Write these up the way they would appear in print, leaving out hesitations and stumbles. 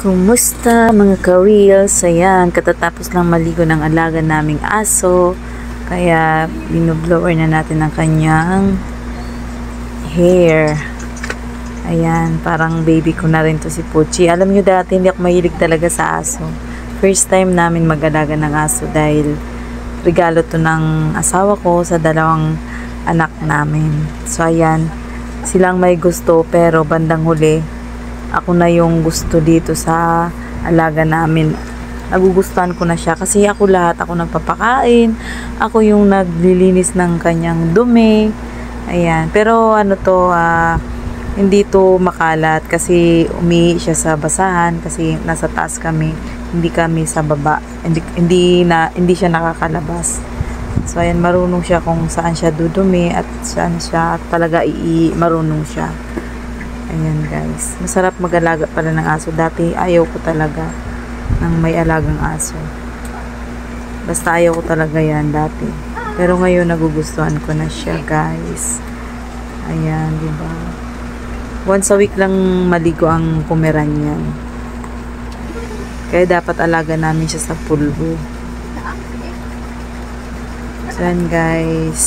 Kumusta mga ka-reels? Ayan, katatapos lang maligo ng alaga naming aso. Kaya, binublower na natin ang kanyang hair. Ayan, parang baby ko na rin to si Puchi. Alam nyo dati, hindi ako mahilig talaga sa aso. First time namin mag-alaga ng aso dahil regalo to ng asawa ko sa dalawang anak namin. So, ayan, silang may gusto pero bandang huli, ako na yung gusto dito sa alaga namin. Nagugustuhan ko na siya kasi ako lahat, ako nagpapakain, ako yung naglilinis ng kanyang dumi. Ayan, pero ano to, hindi to makalat kasi umihi siya sa basahan kasi nasa taas kami, hindi kami sa baba. Hindi siya nakakalabas. So ayan, marunong siya kung saan siya dudumi at saan siya talaga marunong siya. Ayan guys, masarap mag-alaga pala ng aso. Dati ayaw ko talaga ng may alagang aso. Basta ayaw ko talaga yan dati. Pero ngayon nagugustuhan ko na siya guys. Ayan, diba? Once a week lang maligo ang Pomeranian. Kaya dapat alaga namin siya sa pulbo. So yan guys.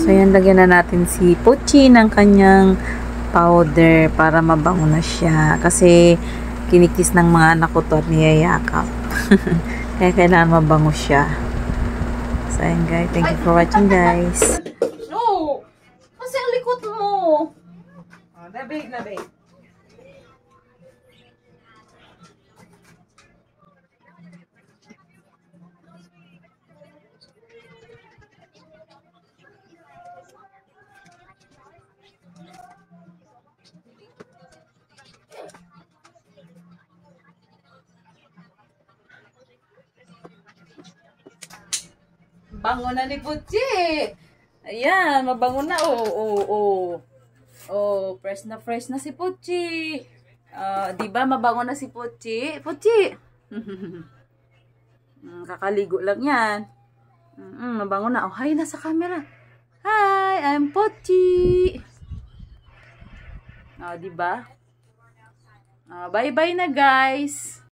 So yan, lagyan na natin si Puchi ng kanyang powder para mabango na siya. Kasi kinikis ng mga anak ko to at niyayakap. Kaya kailangan mabango siya. So yan guys, thank you for watching guys. No! Kasi ang likot mo. Oh, nabig. Bango na ni Puchi. Ayan, mabango na. Oh, fresh na si Puchi. Di ba mabango na si Puchi? Puchi. Kakaligo lang 'yan. Mabango na. Oh, hi na sa camera. Hi, I'm Puchi. Di ba? Bye-bye na, guys.